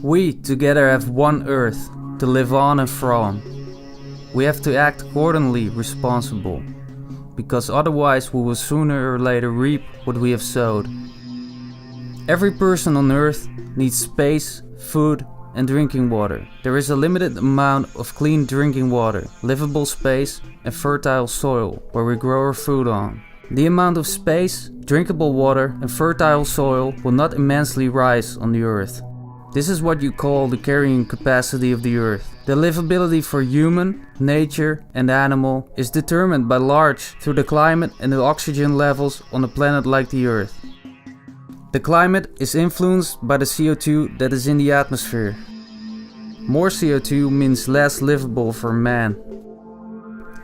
We together have one earth to live on and from. We have to act accordingly responsible, because otherwise we will sooner or later reap what we have sowed. Every person on earth needs space, food and drinking water. There is a limited amount of clean drinking water, livable space and fertile soil where we grow our food on. The amount of space, drinkable water and fertile soil will not immensely rise on the earth. This is what you call the carrying capacity of the earth. The livability for human, nature and animal is determined by large through the climate and the oxygen levels on a planet like the earth. The climate is influenced by the CO2 that is in the atmosphere. More CO2 means less livable for man.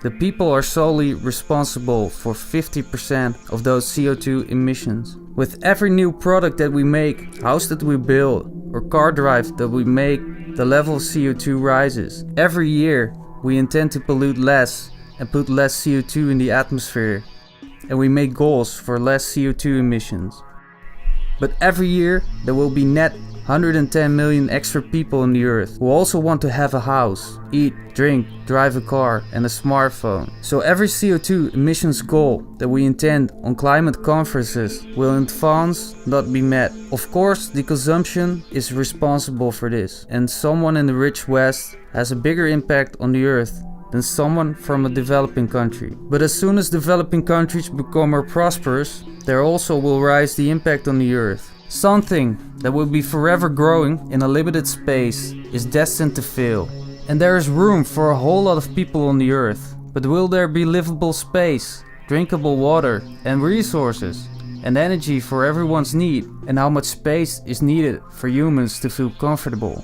The people are solely responsible for 50% of those CO2 emissions. With every new product that we make, house that we build, or car drive that we make, the level of CO2 rises. Every year, we intend to pollute less and put less CO2 in the atmosphere, and we make goals for less CO2 emissions. But every year, there will be net 110 million extra people on the earth who also want to have a house, eat, drink, drive a car and a smartphone. So every CO2 emissions goal that we intend on climate conferences will in advance not be met. Of course, the consumption is responsible for this, and someone in the rich West has a bigger impact on the earth than someone from a developing country. But as soon as developing countries become more prosperous, there also will rise the impact on the earth. Something that will be forever growing in a limited space is destined to fail. And there is room for a whole lot of people on the earth. But will there be livable space, drinkable water and resources and energy for everyone's need? And how much space is needed for humans to feel comfortable?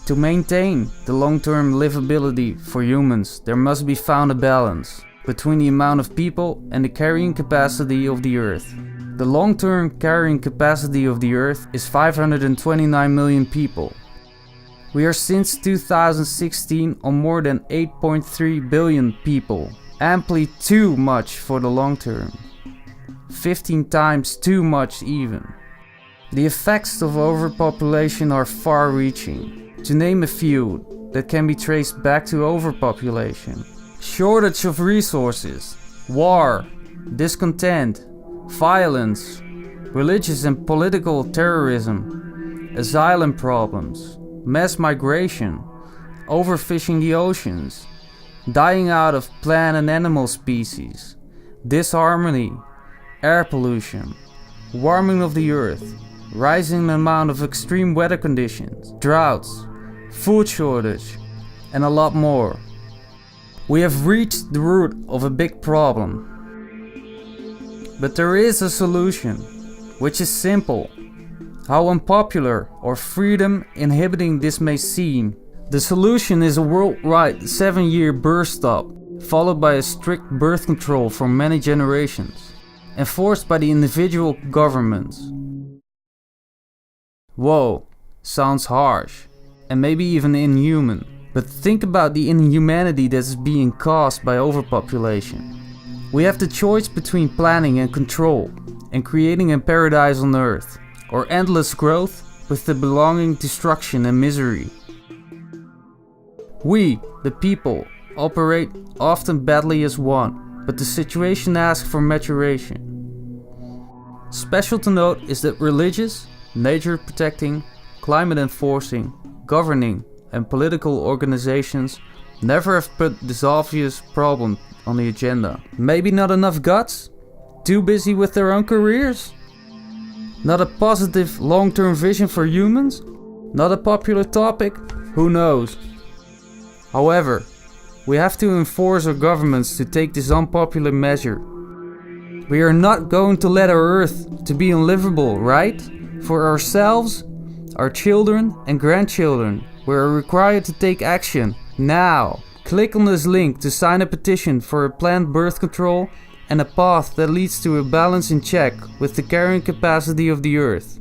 To maintain the long-term livability for humans, there must be found a balance between the amount of people and the carrying capacity of the earth. The long-term carrying capacity of the earth is 529 million people. We are since 2016 on more than 8.3 billion people, amply too much for the long term. 15 times too much even. The effects of overpopulation are far-reaching. To name a few that can be traced back to overpopulation: shortage of resources, war, discontent, violence, religious and political terrorism, asylum problems, mass migration, overfishing the oceans, dying out of plant and animal species, disharmony, air pollution, warming of the earth, rising amount of extreme weather conditions, droughts, food shortage, and a lot more. We have reached the root of a big problem. But there is a solution, which is simple. How unpopular or freedom inhibiting this may seem, the solution is a worldwide 7-year birth stop, followed by a strict birth control for many generations, enforced by the individual governments. Whoa, sounds harsh, and maybe even inhuman, but think about the inhumanity that is being caused by overpopulation. We have the choice between planning and control, and creating a paradise on earth, or endless growth with the belonging destruction and misery. We, the people, operate often badly as one, but the situation asks for maturation. Special to note is that religious, nature protecting, climate enforcing, governing and political organizations never have put this obvious problem on the agenda. Maybe not enough guts? Too busy with their own careers? Not a positive long-term vision for humans? Not a popular topic? Who knows? However, we have to enforce our governments to take this unpopular measure. We are not going to let our earth to be unlivable, right? For ourselves, our children and grandchildren, we are required to take action now. Click on this link to sign a petition for a planned birth control and a path that leads to a balance in check with the carrying capacity of the earth.